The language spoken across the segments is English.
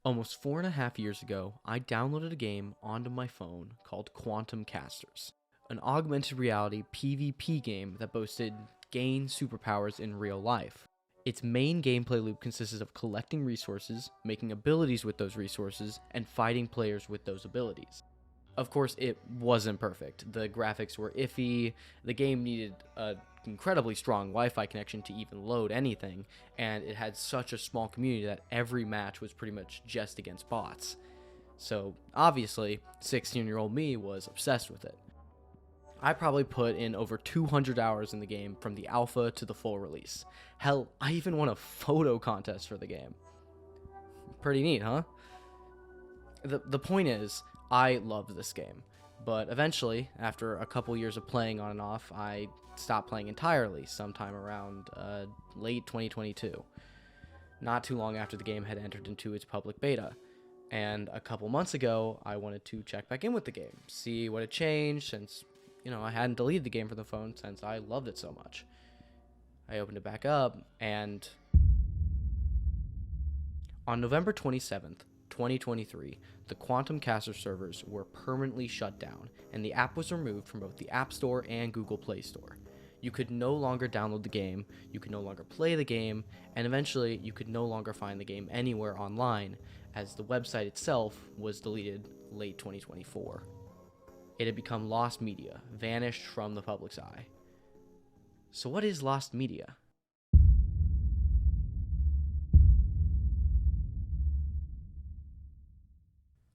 Almost 4.5 years ago, I downloaded a game onto my phone called Quantum Casters, an augmented reality PvP game that boasted gain superpowers in real life. Its main gameplay loop consisted of collecting resources, making abilities with those resources, and fighting players with those abilities. Of course, it wasn't perfect. The graphics were iffy, the game needed an incredibly strong Wi-Fi connection to even load anything, and it had such a small community that every match was pretty much just against bots. So, obviously, 16-year-old me was obsessed with it. I probably put in over 200 hours in the game from the alpha to the full release. Hell, I even won a photo contest for the game. Pretty neat, huh? The point is, I loved this game, but eventually, after a couple years of playing on and off, I stopped playing entirely sometime around late 2022. Not too long after the game had entered into its public beta. And a couple months ago, I wanted to check back in with the game, see what had changed since, I hadn't deleted the game from the phone since I loved it so much. I opened it back up, and on November 27th, 2023, the Quantum Caster servers were permanently shut down, and the app was removed from both the App Store and Google Play Store. You could no longer download the game, you could no longer play the game, and eventually you could no longer find the game anywhere online, as the website itself was deleted late 2024. It had become lost media, vanished from the public's eye. So what is lost media?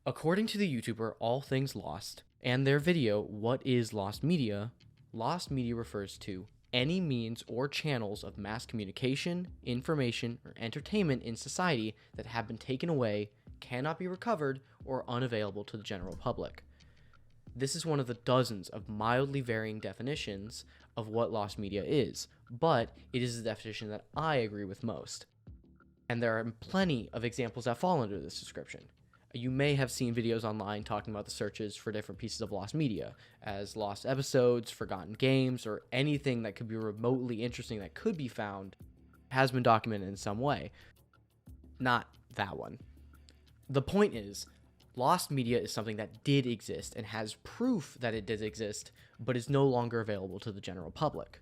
According to the YouTuber All Things Lost, and their video, What is Lost Media refers to any means or channels of mass communication, information, or entertainment in society that have been taken away, cannot be recovered, or unavailable to the general public. This is one of the dozens of mildly varying definitions of what lost media is, but it is the definition that I agree with most. And there are plenty of examples that fall under this description. You may have seen videos online talking about the searches for different pieces of lost media, as lost episodes, forgotten games, or anything that could be remotely interesting that could be found has been documented in some way. Not that one. The point is, lost media is something that did exist and has proof that it did exist, but is no longer available to the general public.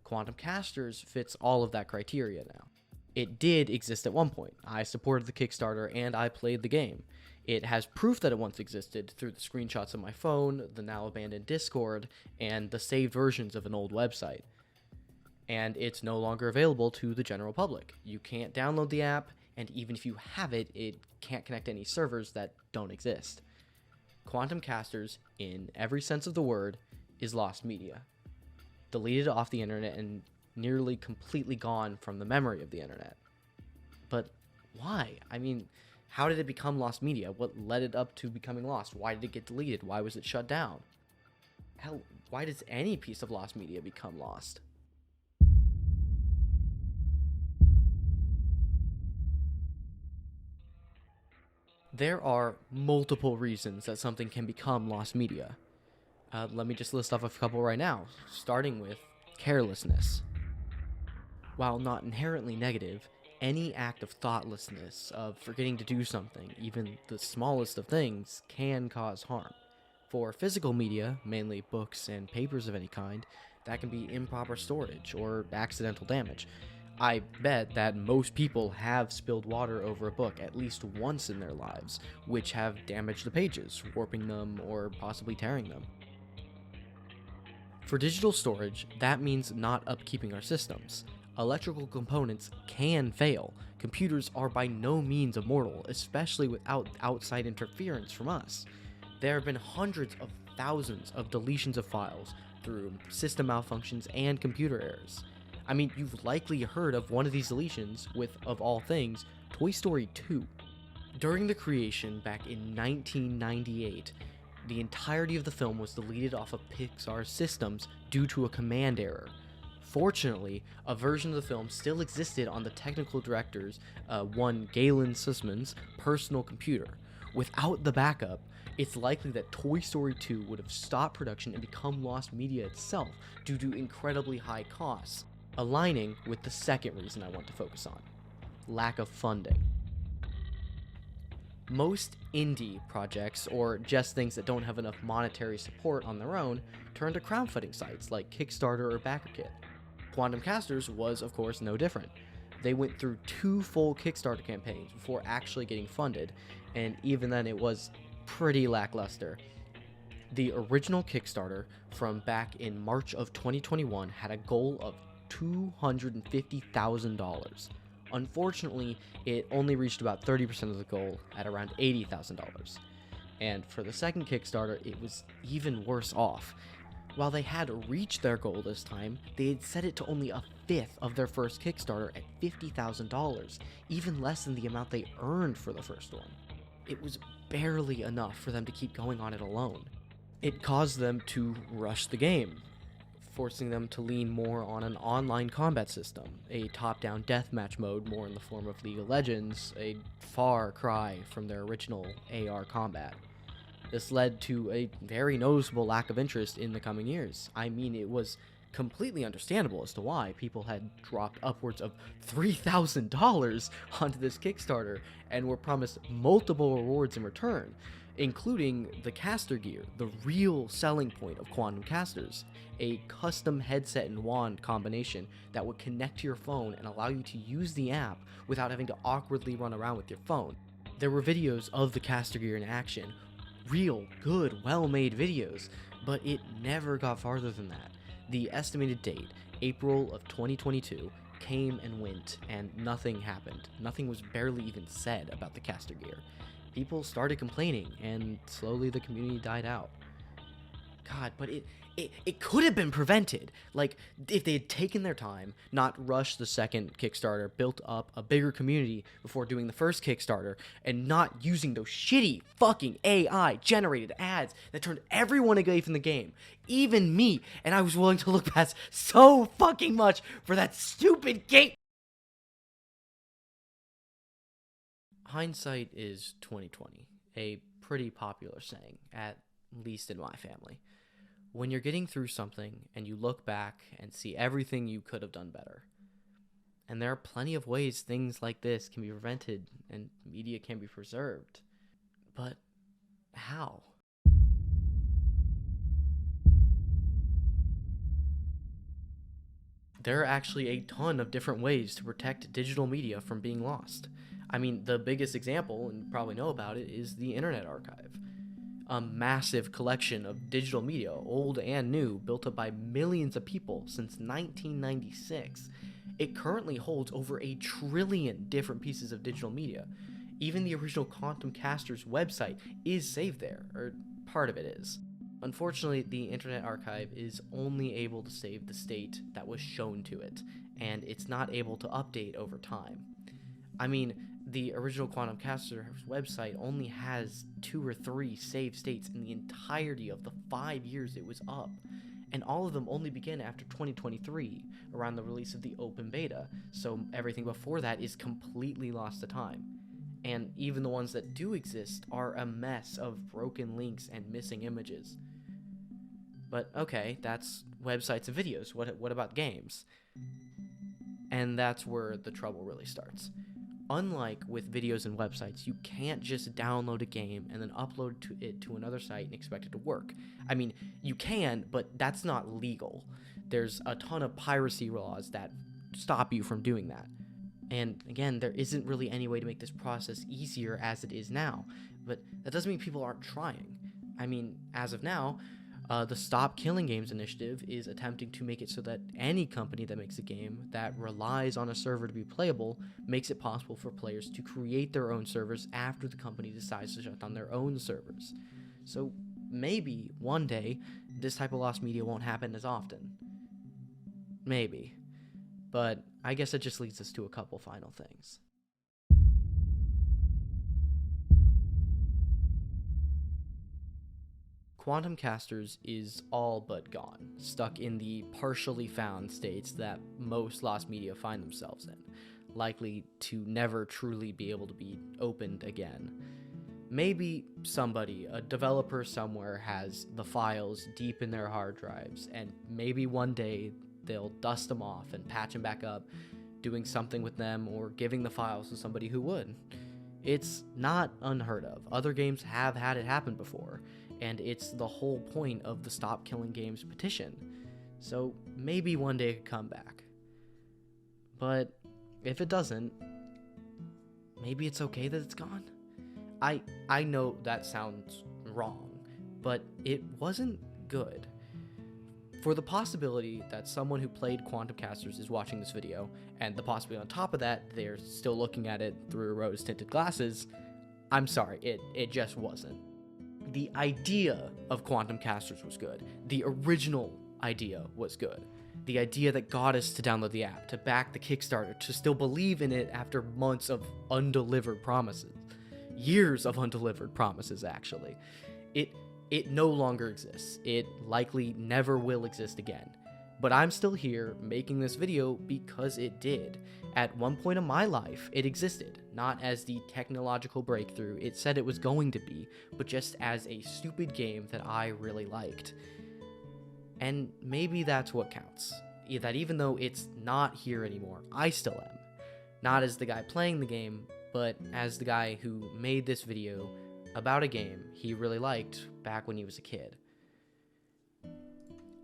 Quantum Casters fits all of that criteria now. It did exist at one point. I supported the Kickstarter and I played the game. It has proof that it once existed through the screenshots of my phone, the now abandoned Discord, and the saved versions of an old website. And it's no longer available to the general public. You can't download the app, and even if you have it, it can't connect to any servers that don't exist. Quantum Casters, in every sense of the word, is lost media. Deleted off the internet and nearly completely gone from the memory of the internet. But why? How did it become lost media? What led it up to becoming lost? Why did it get deleted? Why was it shut down? Hell, why does any piece of lost media become lost? There are multiple reasons that something can become lost media. Let me just list off a couple right now, starting with carelessness. While not inherently negative, any act of thoughtlessness, of forgetting to do something, even the smallest of things, can cause harm. For physical media, mainly books and papers of any kind, that can be improper storage or accidental damage. I bet that most people have spilled water over a book at least once in their lives, which have damaged the pages, warping them or possibly tearing them. For digital storage, that means not upkeeping our systems. Electrical components can fail. Computers are by no means immortal, especially without outside interference from us. There have been hundreds of thousands of deletions of files through system malfunctions and computer errors. You've likely heard of one of these deletions with, of all things, Toy Story 2. During the creation back in 1998, the entirety of the film was deleted off of Pixar's systems due to a command error. Fortunately, a version of the film still existed on the technical director's, one Galen Sussman's, personal computer. Without the backup, it's likely that Toy Story 2 would have stopped production and become lost media itself due to incredibly high costs, aligning with the second reason I want to focus on: lack of funding. Most indie projects, or just things that don't have enough monetary support on their own, turn to crowdfunding sites like Kickstarter or BackerKit. Quantum Casters was, of course, no different. They went through 2 full Kickstarter campaigns before actually getting funded, and even then it was pretty lackluster. The original Kickstarter from back in March of 2021 had a goal of $250,000. Unfortunately, it only reached about 30% of the goal at around $80,000. And for the second Kickstarter, it was even worse off. While they had reached their goal this time, they had set it to only a fifth of their first Kickstarter at $50,000, even less than the amount they earned for the first one. It was barely enough for them to keep going on it alone. It caused them to rush the game, forcing them to lean more on an online combat system, a top-down deathmatch mode more in the form of League of Legends, a far cry from their original AR combat. This led to a very noticeable lack of interest in the coming years. I mean, it was completely understandable as to why people had dropped upwards of $3,000 onto this Kickstarter and were promised multiple rewards in return, including the caster gear, the real selling point of Quantum Casters, a custom headset and wand combination that would connect to your phone and allow you to use the app without having to awkwardly run around with your phone. There were videos of the caster gear in action, real, good, well-made videos, but it never got farther than that. The estimated date, April of 2022, came and went, and nothing happened. Nothing was barely even said about the caster gear. People started complaining, and slowly the community died out. God, but it could have been prevented. Like, if they had taken their time, not rushed the second Kickstarter, built up a bigger community before doing the first Kickstarter, and not using those shitty fucking AI-generated ads that turned everyone away from the game, even me, and I was willing to look past so fucking much for that stupid game. Hindsight is 2020, a pretty popular saying, at least in my family. When you're getting through something and you look back and see everything you could have done better. And there are plenty of ways things like this can be prevented and media can be preserved. But how? There are actually a ton of different ways to protect digital media from being lost. I mean, the biggest example, and you probably know about it, is the Internet Archive. A massive collection of digital media, old and new, built up by millions of people since 1996. It currently holds over 1 trillion different pieces of digital media. Even the original Quantum Casters website is saved there, or part of it is. Unfortunately, the Internet Archive is only able to save the state that was shown to it, and it's not able to update over time. I mean, the original Quantum Casters website only has 2 or 3 saved states in the entirety of the 5 years it was up, and all of them only began after 2023, around the release of the open beta, so everything before that is completely lost to time. And even the ones that do exist are a mess of broken links and missing images. But okay, that's websites and videos. What about games? And that's where the trouble really starts. Unlike with videos and websites, you can't just download a game and then upload it to another site and expect it to work. I mean, you can, but that's not legal. There's a ton of piracy laws that stop you from doing that. And again, there isn't really any way to make this process easier as it is now, but that doesn't mean people aren't trying. I mean, as of now, the Stop Killing Games initiative is attempting to make it so that any company that makes a game that relies on a server to be playable makes it possible for players to create their own servers after the company decides to shut down their own servers. So maybe one day this type of lost media won't happen as often. Maybe. But I guess it just leads us to a couple final things. Quantum Casters is all but gone, stuck in the partially found states that most lost media find themselves in, likely to never truly be able to be opened again. Maybe somebody, a developer somewhere, has the files deep in their hard drives, and maybe one day they'll dust them off and patch them back up, doing something with them or giving the files to somebody who would. It's not unheard of. Other games have had it happen before, and it's the whole point of the Stop Killing Games petition. So maybe one day it could come back. But if it doesn't, maybe it's okay that it's gone. I know that sounds wrong, but it wasn't good. For the possibility that someone who played Quantum Casters is watching this video, and the possibility on top of that they're still looking at it through rose-tinted glasses, I'm sorry, it just wasn't. The idea of Quantum Casters was good. The original idea was good. The idea that got us to download the app, to back the Kickstarter, to still believe in it after months of undelivered promises. Years of undelivered promises, actually. It no longer exists. It likely never will exist again. But I'm still here making this video because it did. At one point in my life, it existed. Not as the technological breakthrough it said it was going to be, but just as a stupid game that I really liked. And maybe that's what counts. That even though it's not here anymore, I still am. Not as the guy playing the game, but as the guy who made this video about a game he really liked back when he was a kid.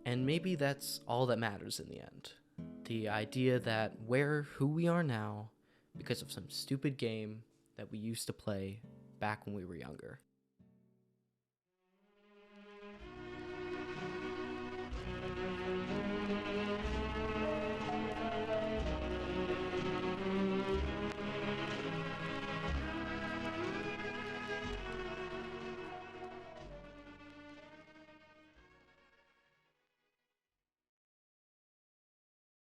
And maybe that's all that matters in the end. The idea that we're who we are now because of some stupid game that we used to play back when we were younger.